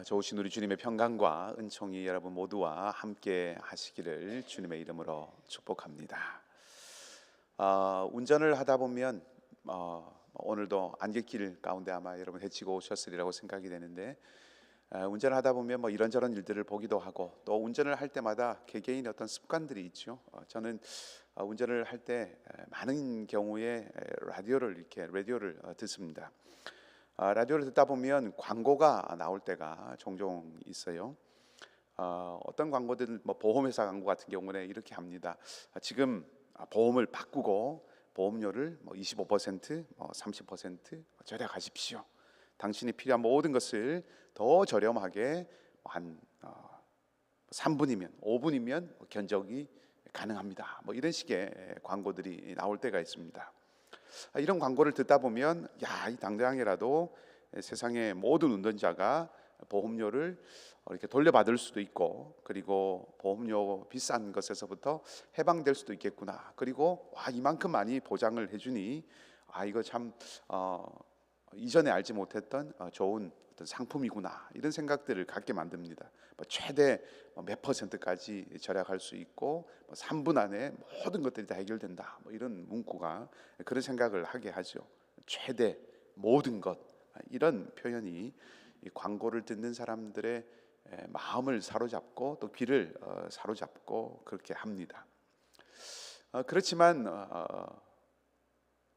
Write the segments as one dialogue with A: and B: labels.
A: 좋으신 우리 주님의 평강과 은총이 여러분 모두와 함께 하시기를 주님의 이름으로 축복합니다. 운전을 하다 보면 오늘도 안갯길 가운데 아마 여러분 헤치고 오셨으리라고 생각이 되는데, 운전을 하다 보면 이런저런 일들을 보기도 하고, 또 운전을 할 때마다 개개인의 어떤 습관들이 있죠. 저는 운전을 할 때 많은 경우에 라디오를 듣습니다. 라디오를 듣다 보면 광고가 나올 때가 종종 있어요. 어떤 광고들은 보험회사 광고 같은 경우는 이렇게 합니다. 지금 보험을 바꾸고 보험료를 25%, 30% 절약하십시오. 당신이 필요한 모든 것을 더 저렴하게 한 3분이면 5분이면 견적이 가능합니다. 이런 식의 광고들이 나올 때가 있습니다. 이런 광고를 듣다 보면 이 당장이라도 세상의 모든 운전자가 보험료를 이렇게 돌려받을 수도 있고, 그리고 보험료 비싼 것에서부터 해방될 수도 있겠구나. 그리고 이만큼 많이 보장을 해주니 이거 참 이전에 알지 못했던 좋은 어떤 상품이구나, 이런 생각들을 갖게 만듭니다. 최대 몇 %까지 절약할 수 있고 3분 안에 모든 것들이 다 해결된다, 이런 문구가 그런 생각을 하게 하죠. 최대, 모든 것, 이런 표현이 이 광고를 듣는 사람들의 마음을 사로잡고 또 귀를 사로잡고 그렇게 합니다. 그렇지만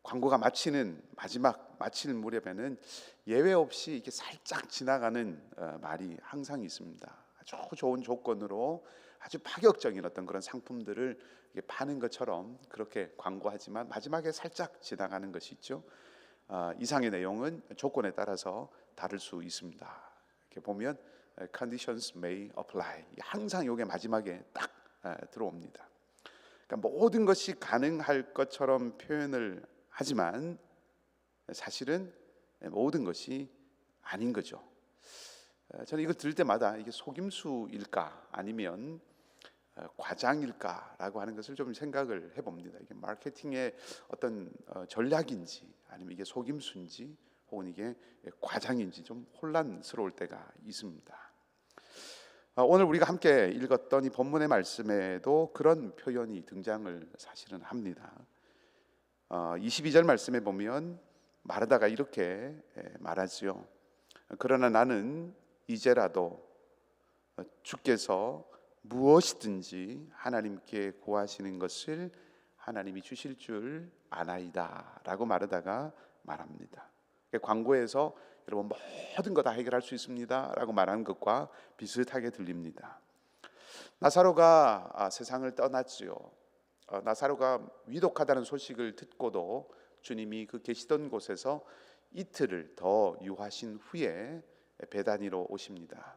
A: 광고가 마칠 무렵에는 예외 없이 이렇게 살짝 지나가는 말이 항상 있습니다. 아주 좋은 조건으로 아주 파격적인 어떤 그런 상품들을 파는 것처럼 그렇게 광고하지만 마지막에 살짝 지나가는 것이 있죠. 이상의 내용은 조건에 따라서 다를 수 있습니다. 이렇게 보면 conditions may apply, 항상 이게 마지막에 딱 들어옵니다. 그러니까 모든 것이 가능할 것처럼 표현을 하지만 사실은 모든 것이 아닌 거죠. 저는 이거 들을 때마다 이게 속임수일까 아니면 과장일까라고 하는 것을 좀 생각을 해봅니다. 이게 마케팅의 어떤 전략인지, 아니면 이게 속임수인지, 혹은 이게 과장인지 좀 혼란스러울 때가 있습니다. 오늘 우리가 함께 읽었던 이 본문의 말씀에도 그런 표현이 등장을 사실은 합니다. 22절 말씀에 보면 마르다가 이렇게 말하지요. 그러나 나는 이제라도 주께서 무엇이든지 하나님께 구하시는 것을 하나님이 주실 줄 아나이다 라고 마르다가 말합니다. 광고에서 여러분 모든 거 다 해결할 수 있습니다 라고 말하는 것과 비슷하게 들립니다. 나사로가 세상을 떠났지요. 나사로가 위독하다는 소식을 듣고도 주님이 그 계시던 곳에서 이틀을 더 유하신 후에 베다니로 오십니다.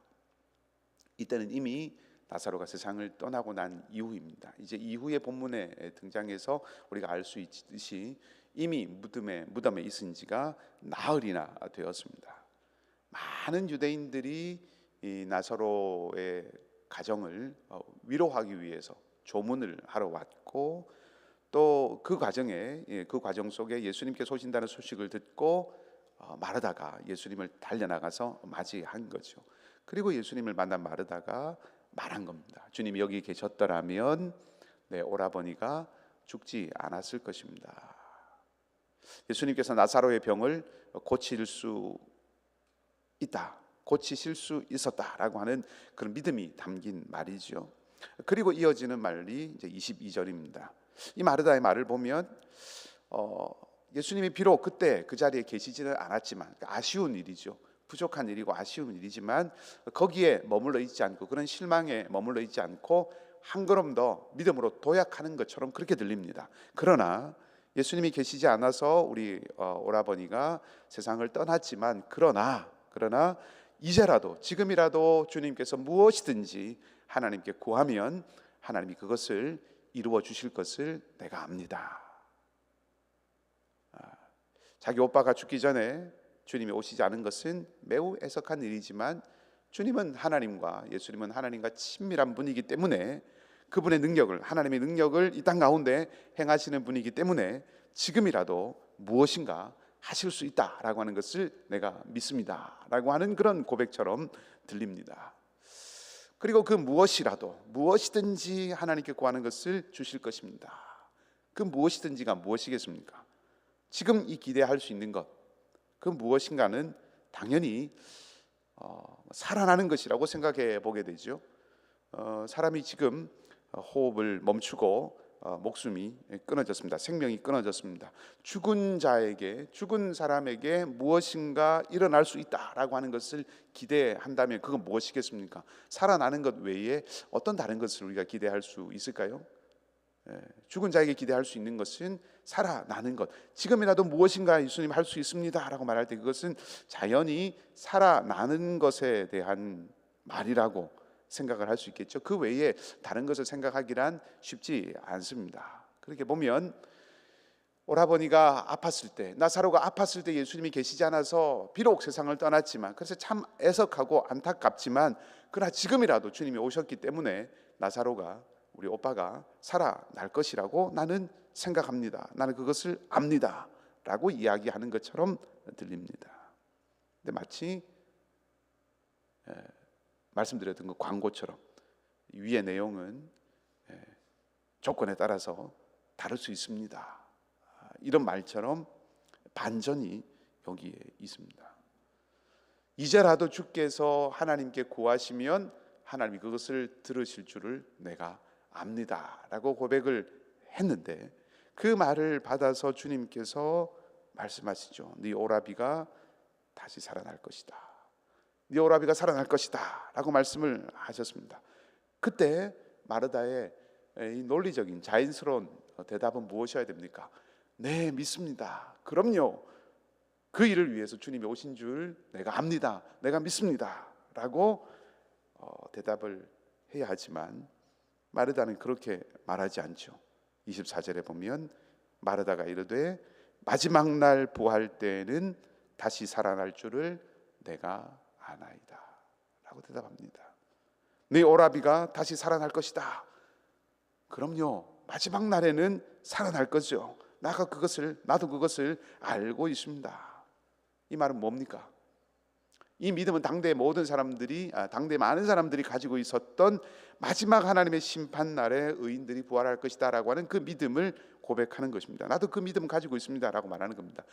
A: 이때는 이미 나사로가 세상을 떠나고 난 이후입니다. 이제 이후의 본문에 등장해서 우리가 알 수 있듯이 이미 무덤에 있은 지가 나흘이나 되었습니다. 많은 유대인들이 이 나사로의 가정을 위로하기 위해서 조문을 하러 왔고, 또 그 과정 속에 예수님께서 오신다는 소식을 듣고 마르다가 예수님을 달려나가서 맞이한 거죠. 그리고 예수님을 만난 마르다가 말한 겁니다. 주님이 여기 계셨더라면 내 오라버니가 죽지 않았을 것입니다. 예수님께서 나사로의 병을 고치실 수 있었다라고 하는 그런 믿음이 담긴 말이죠. 그리고 이어지는 말이 이제 22절입니다. 이 마르다의 말을 보면 예수님이 비록 그때 그 자리에 계시지는 않았지만, 아쉬운 일이죠. 부족한 일이고 아쉬운 일이지만 거기에 머물러 있지 않고, 그런 실망에 머물러 있지 않고 한 걸음 더 믿음으로 도약하는 것처럼 그렇게 들립니다. 그러나 예수님이 계시지 않아서 우리 오라버니가 세상을 떠났지만, 그러나 이제라도, 지금이라도 주님께서 무엇이든지 하나님께 구하면 하나님이 그것을 이루어 주실 것을 내가 압니다. 자기 오빠가 죽기 전에 주님이 오시지 않은 것은 매우 애석한 일이지만, 주님은 하나님과, 예수님은 하나님과 친밀한 분이기 때문에, 그분의 능력을, 하나님의 능력을 이 땅 가운데 행하시는 분이기 때문에 지금이라도 무엇인가 하실 수 있다라고 하는 것을 내가 믿습니다라고 하는 그런 고백처럼 들립니다. 그리고 그 무엇이든지 하나님께 구하는 것을 주실 것입니다. 그 무엇이든지가 무엇이겠습니까? 지금 이 기대할 수 있는 것, 그 무엇인가는 당연히 살아나는 것이라고 생각해 보게 되죠. 사람이 지금 호흡을 멈추고 목숨이 끊어졌습니다. 생명이 끊어졌습니다. 죽은 사람에게 무엇인가 일어날 수 있다라고 하는 것을 기대한다면 그건 무엇이겠습니까? 살아나는 것 외에 어떤 다른 것을 우리가 기대할 수 있을까요? 죽은 자에게 기대할 수 있는 것은 살아나는 것. 지금이라도 무엇인가 예수님 할 수 있습니다라고 말할 때 그것은 자연히 살아나는 것에 대한 말이라고 생각을 할 수 있겠죠. 그 외에 다른 것을 생각하기란 쉽지 않습니다. 그렇게 보면 오라버니가 아팠을 때, 나사로가 아팠을 때 예수님이 계시지 않아서 비록 세상을 떠났지만, 그래서 참 애석하고 안타깝지만 그러나 지금이라도 주님이 오셨기 때문에 나사로가, 우리 오빠가 살아날 것이라고 나는 생각합니다. 나는 그것을 압니다 라고 이야기하는 것처럼 들립니다. 근데 마치 말씀드렸던 그 광고처럼 위의 내용은 조건에 따라서 다를 수 있습니다. 이런 말처럼 반전이 여기에 있습니다. 이제라도 주께서 하나님께 구하시면 하나님이 그것을 들으실 줄을 내가 압니다 라고 고백을 했는데, 그 말을 받아서 주님께서 말씀하시죠. 네 오라비가 다시 살아날 것이다. 네 오라비가 살아날 것이다 라고 말씀을 하셨습니다. 그때 마르다의 이 논리적인 자연스러운 대답은 무엇이어야 됩니까? 네, 믿습니다. 그럼요. 그 일을 위해서 주님이 오신 줄 내가 압니다. 내가 믿습니다 라고 대답을 해야 하지만 마르다는 그렇게 말하지 않죠. 24절에 보면 마르다가 이르되 마지막 날 부활 때에는 다시 살아날 줄을 내가 아나이다 라고 대답합니다. 네 오라비가 다시 살아날 것이다. 그럼요, 마지막 날에는 살아날 거죠. 나도 그것을 알고 있습니다. 이 말은 뭡니까? 이 믿음은 당대 많은 사람들이 가지고 있었던 마지막 하나님의 심판 날에 의인들이 부활할 것이다 라고 하는 그 믿음을 고백하는 것입니다. 나도 그 믿음 가지고 있습니다 라고 말하는 겁니다.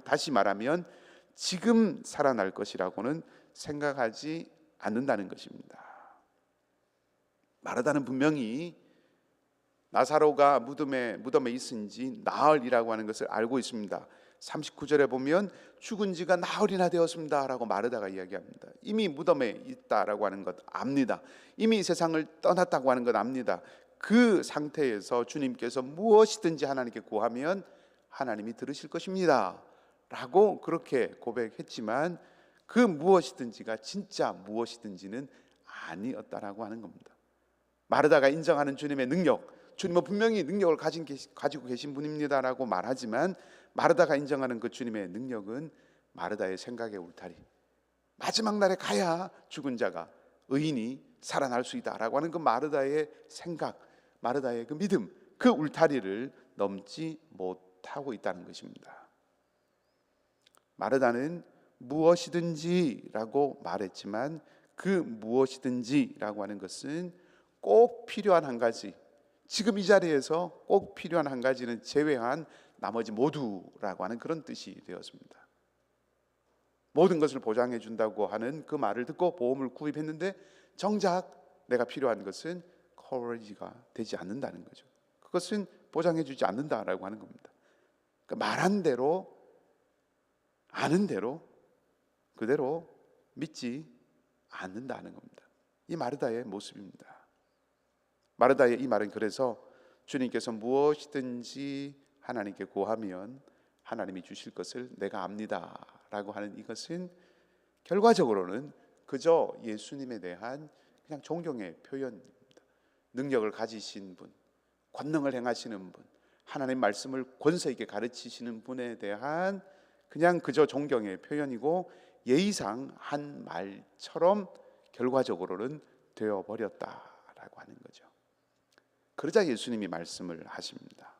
A: 다시 말하면 지금 살아날 것이라고는 생각하지 않는다는 것입니다. 마르다는 분명히 나사로가 무덤에 있은 지 나흘이라고 하는 것을 알고 있습니다. 39절에 보면 죽은 지가 나흘이나 되었습니다 라고 마르다가 이야기합니다. 이미 무덤에 있다라고 하는 것 압니다. 이미 세상을 떠났다고 하는 것 압니다. 그 상태에서 주님께서 무엇이든지 하나님께 구하면 하나님이 들으실 것입니다 라고 그렇게 고백했지만 그 무엇이든지가 진짜 무엇이든지는 아니었다라고 하는 겁니다. 마르다가 인정하는 주님의 능력, 주님은 분명히 능력을 가지고 계신 분입니다라고 말하지만 마르다가 인정하는 그 주님의 능력은 마르다의 생각의 울타리, 마지막 날에 가야 죽은 자가, 의인이 살아날 수 있다라고 하는 그 마르다의 생각, 마르다의 그 믿음, 그 울타리를 넘지 못하고 있다는 것입니다. 마르다는 무엇이든지라고 말했지만 그 무엇이든지라고 하는 것은 꼭 필요한 한 가지, 지금 이 자리에서 꼭 필요한 한 가지는 제외한 나머지 모두라고 하는 그런 뜻이 되었습니다. 모든 것을 보장해 준다고 하는 그 말을 듣고 보험을 구입했는데 정작 내가 필요한 것은 커버리지가 되지 않는다는 거죠. 그것은 보장해 주지 않는다라고 하는 겁니다. 그러니까 말한 대로 아는 대로 그대로 믿지 않는다는 겁니다. 이 마르다의 모습입니다. 마르다의 이 말은 그래서 주님께서 무엇이든지 하나님께 구하면 하나님이 주실 것을 내가 압니다 라고 하는 이것은 결과적으로는 그저 예수님에 대한 그냥 존경의 표현입니다. 능력을 가지신 분, 권능을 행하시는 분, 하나님 말씀을 권세 있게 가르치시는 분에 대한 그냥 그저 존경의 표현이고 예의상 한 말처럼 결과적으로는 되어버렸다라고 하는 거죠. 그러자 예수님이 말씀을 하십니다.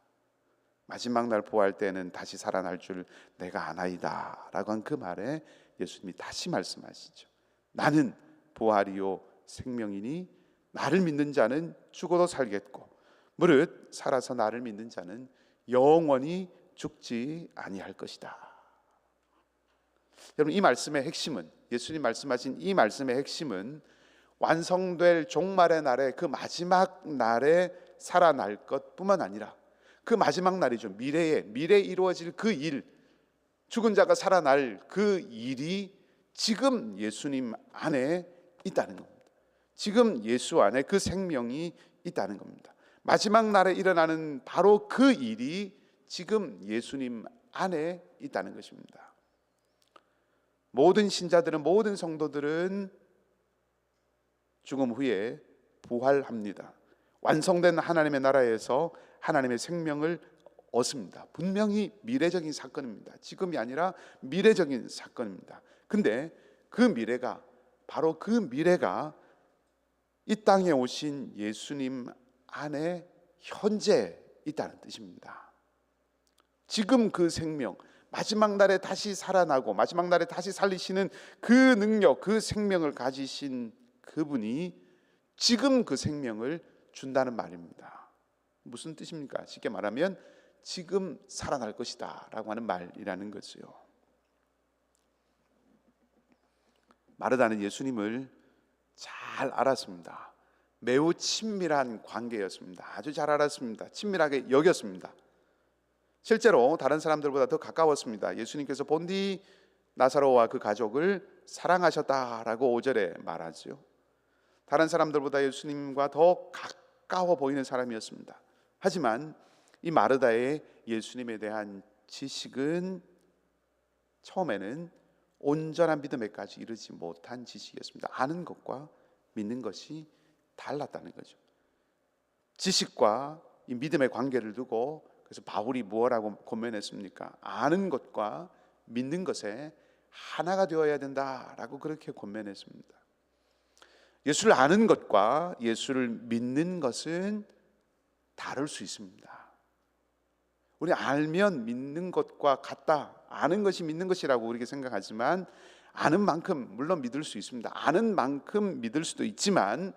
A: 마지막 날 부활 때는 다시 살아날 줄 내가 아나이다 라고 한 그 말에 예수님이 다시 말씀하시죠. 나는 부활이요 생명이니 나를 믿는 자는 죽어도 살겠고 무릇 살아서 나를 믿는 자는 영원히 죽지 아니할 것이다. 여러분, 이 말씀의 핵심은, 예수님 말씀하신 이 말씀의 핵심은 완성될 종말의 날에, 그 마지막 날에 살아날 것뿐만 아니라 그 마지막 날이죠. 미래에 이루어질 그 일, 죽은 자가 살아날 그 일이 지금 예수님 안에 있다는 겁니다. 지금 예수 안에 그 생명이 있다는 겁니다. 마지막 날에 일어나는 바로 그 일이 지금 예수님 안에 있다는 것입니다. 모든 신자들은, 모든 성도들은 죽음 후에 부활합니다. 완성된 하나님의 나라에서 하나님의 생명을 얻습니다. 분명히 미래적인 사건입니다. 지금이 아니라 미래적인 사건입니다. 근데 그 미래가, 바로 그 미래가 이 땅에 오신 예수님 안에 현재 있다는 뜻입니다. 지금 그 생명, 마지막 날에 다시 살아나고 마지막 날에 다시 살리시는 그 능력, 그 생명을 가지신 그분이 지금 그 생명을 준다는 말입니다. 무슨 뜻입니까? 쉽게 말하면 지금 살아날 것이다 라고 하는 말이라는 것이요. 마르다는 예수님을 잘 알았습니다. 매우 친밀한 관계였습니다. 아주 잘 알았습니다. 친밀하게 여겼습니다. 실제로 다른 사람들보다 더 가까웠습니다. 예수님께서 본디 나사로와 그 가족을 사랑하셨다라고 5절에 말하죠. 다른 사람들보다 예수님과 더 가까워 보이는 사람이었습니다. 하지만 이 마르다의 예수님에 대한 지식은 처음에는 온전한 믿음에까지 이르지 못한 지식이었습니다. 아는 것과 믿는 것이 달랐다는 거죠. 지식과 이 믿음의 관계를 두고, 그래서 바울이 무엇라고 권면했습니까? 아는 것과 믿는 것에 하나가 되어야 된다라고 그렇게 권면했습니다. 예수를 아는 것과 예수를 믿는 것은 다를 수 있습니다. 우리 알면 믿는 것과 같다, 아는 것이 믿는 것이라고 우리가 생각하지만, 아는 만큼 물론 믿을 수 있습니다. 아는 만큼 믿을 수도 있지만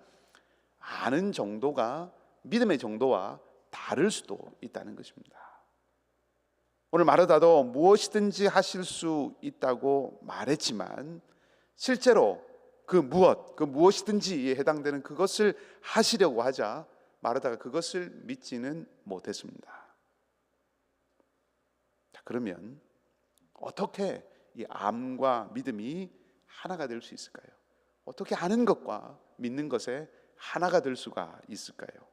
A: 아는 정도가 믿음의 정도와 다를 수도 있다는 것입니다. 오늘 마르다도 무엇이든지 하실 수 있다고 말했지만 실제로 그 무엇이든지에 해당되는 그것을 하시려고 하자 마르다가 그것을 믿지는 못했습니다. 자, 그러면 어떻게 이 암과 믿음이 하나가 될 수 있을까요? 어떻게 아는 것과 믿는 것에 하나가 될 수가 있을까요?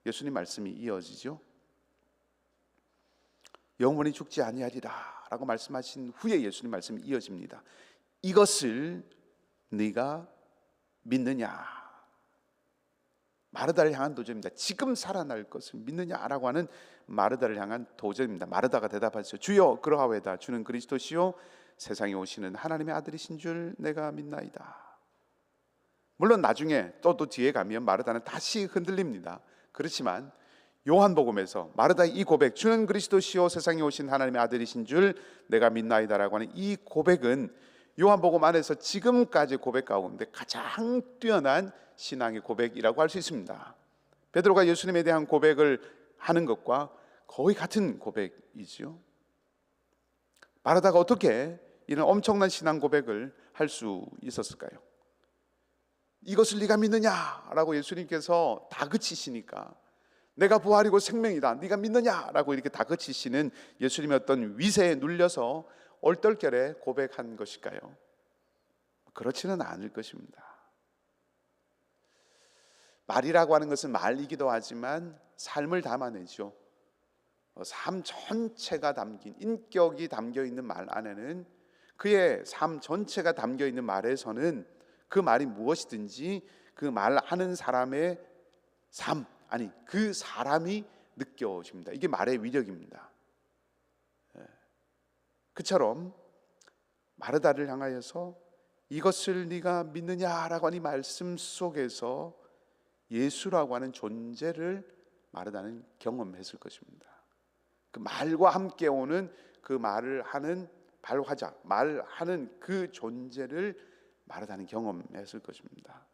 A: 예수님 말씀이 이어지죠. 영원히 죽지 아니하리라 라고 말씀하신 후에 예수님 말씀이 이어집니다. 이것을 네가 믿느냐? 마르다를 향한 도전입니다. 지금 살아날 것을 믿느냐라고 하는 마르다를 향한 도전입니다. 마르다가 대답하죠. 주여 그러하오이다. 주는 그리스도시요 세상에 오시는 하나님의 아들이신 줄 내가 믿나이다. 물론 나중에 또 뒤에 가면 마르다는 다시 흔들립니다. 그렇지만 요한복음에서 마르다의 이 고백, 주는 그리스도시요 세상에 오신 하나님의 아들이신 줄 내가 믿나이다라고 하는 이 고백은 요한복음 안에서 지금까지 고백 가운데 가장 뛰어난 신앙의 고백이라고 할 수 있습니다. 베드로가 예수님에 대한 고백을 하는 것과 거의 같은 고백이지요. 마르다가 어떻게 이런 엄청난 신앙 고백을 할 수 있었을까요? 이것을 네가 믿느냐라고 예수님께서 다그치시니까, 내가 부활이고 생명이다, 네가 믿느냐라고 이렇게 다그치시는 예수님의 어떤 위세에 눌려서 얼떨결에 고백한 것일까요? 그렇지는 않을 것입니다. 말이라고 하는 것은 말이기도 하지만 삶을 담아내죠. 삶 전체가 담긴, 인격이 담겨있는 말 안에는, 그의 삶 전체가 담겨있는 말에서는 그 말이 무엇이든지 그 말하는 사람의 삶, 아니 그 사람이 느껴집니다. 이게 말의 위력입니다. 그처럼 마르다를 향하여서 이것을 네가 믿느냐라고 하는 이 말씀 속에서 예수라고 하는 존재를 마르다는 경험했을 것입니다. 그 말과 함께 오는 그 말을 하는 발화자, 말하는 그 존재를 마르다는 경험했을 것입니다.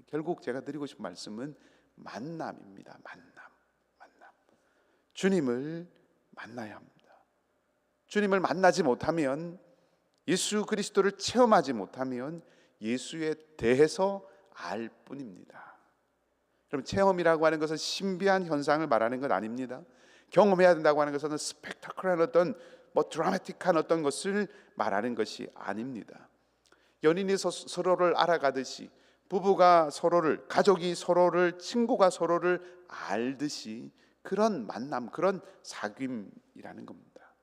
A: 결국 제가 드리고 싶은 말씀은 만남입니다. 만남. 주님을 만나야 합니다. 주님을 만나지 못하면, 예수 그리스도를 체험하지 못하면 예수에 대해서 알 뿐입니다. 그럼 체험이라고 하는 것은 신비한 현상을 말하는 것 아닙니다. 경험해야 된다고 하는 것은 스펙타클한 어떤 드라마틱한 어떤 것을 말하는 것이 아닙니다. 연인이 서로를 알아가듯이, 부부가 서로를, 가족이 서로를, 친구가 서로를 알듯이 그런 만남, 그런 사귐이라는 겁니다.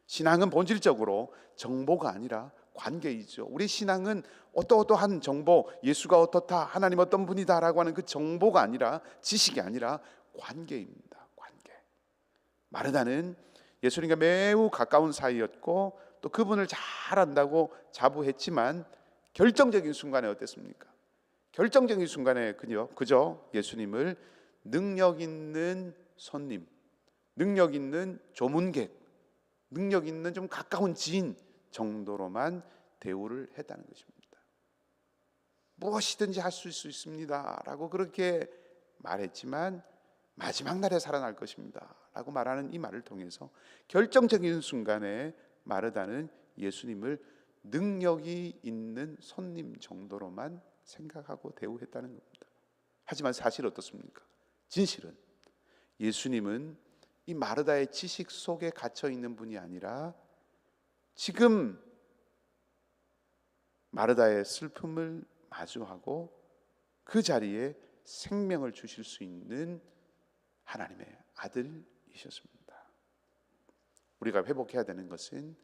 A: 신앙은 본질적으로 정보가 아니라 관계이죠. 우리 신앙은 어떠한 정보, 예수가 어떻다, 하나님 어떤 분이다라고 하는 그 정보가 아니라, 지식이 아니라 관계입니다. 관계. 마르다는 예수님과 매우 가까운 사이였고 또 그분을 잘 안다고 자부했지만 결정적인 순간에 어땠습니까? 결정적인 순간에 그저 예수님을 능력 있는 손님, 능력 있는 조문객, 능력 있는 좀 가까운 지인 정도로만 대우를 했다는 것입니다. 무엇이든지 할 수 있습니다 라고 그렇게 말했지만 마지막 날에 살아날 것입니다 라고 말하는 이 말을 통해서 결정적인 순간에 마르다는 예수님을 능력이 있는 손님 정도로만 생각하고 대우했다는 겁니다. 하지만 사실 어떻습니까? 진실은 예수님은 이 마르다의 지식 속에 갇혀 있는 분이 아니라 지금 마르다의 슬픔을 마주하고 그 자리에 생명을 주실 수 있는 하나님의 아들이셨습니다. 우리가 회복해야 되는 것은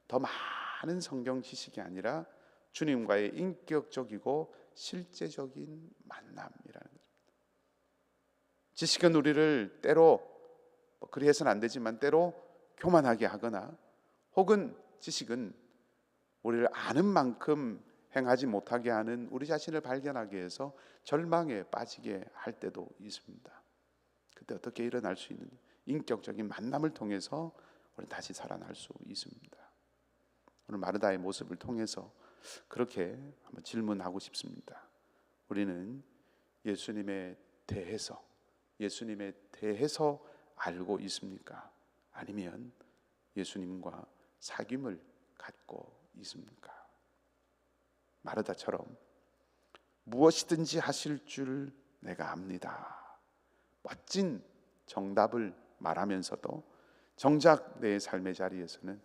A: 더 많은 성경 지식이 아니라 주님과의 인격적이고 실제적인 만남이라는 것입니다. 지식은 우리를 때로 그리 해서는 안 되지만 때로 교만하게 하거나, 혹은 지식은 우리를 아는 만큼 행하지 못하게 하는 우리 자신을 발견하게 해서 절망에 빠지게 할 때도 있습니다. 그때 어떻게 일어날 수 있는 인격적인 만남을 통해서 우리는 다시 살아날 수 있습니다. 오늘 마르다의 모습을 통해서 그렇게 한번 질문하고 싶습니다. 우리는 예수님에 대해서 알고 있습니까? 아니면 예수님과 사귐을 갖고 있습니까? 마르다처럼 무엇이든지 하실 줄 내가 압니다, 멋진 정답을 말하면서도 정작 내 삶의 자리에서는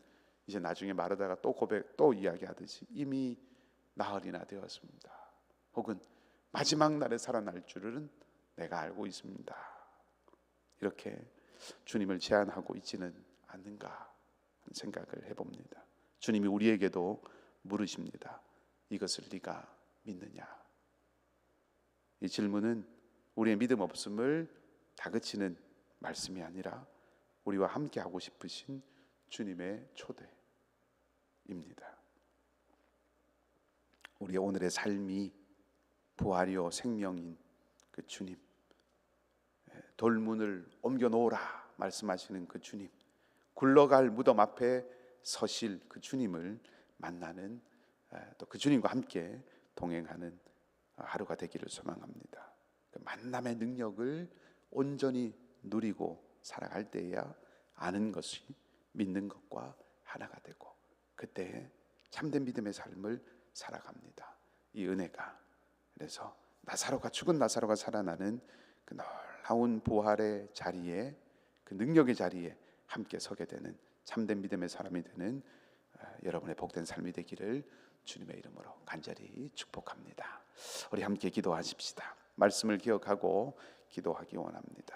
A: 이제 나중에 마르다가 또 이야기하듯이 이미 나흘이나 되었습니다, 혹은 마지막 날에 살아날 줄은 내가 알고 있습니다, 이렇게 주님을 제안하고 있지는 않는가 하는 생각을 해봅니다. 주님이 우리에게도 물으십니다. 이것을 네가 믿느냐? 이 질문은 우리의 믿음 없음을 다그치는 말씀이 아니라 우리와 함께 하고 싶으신 주님의 초대입니다. 우리의 오늘의 삶이 부활이요 생명인 그 주님, 돌문을 옮겨 놓으라 말씀하시는 그 주님, 굴러갈 무덤 앞에 서실 그 주님을 만나는, 또 그 주님과 함께 동행하는 하루가 되기를 소망합니다. 그 만남의 능력을 온전히 누리고 살아갈 때에야 아는 것이 믿는 것과 하나가 되고, 그때 참된 믿음의 삶을 살아갑니다. 이 은혜가, 그래서 죽은 나사로가 살아나는 그 놀라운 부활의 자리에, 그 능력의 자리에 함께 서게 되는 참된 믿음의 사람이 되는 여러분의 복된 삶이 되기를 주님의 이름으로 간절히 축복합니다. 우리 함께 기도하십시다. 말씀을 기억하고 기도하기 원합니다.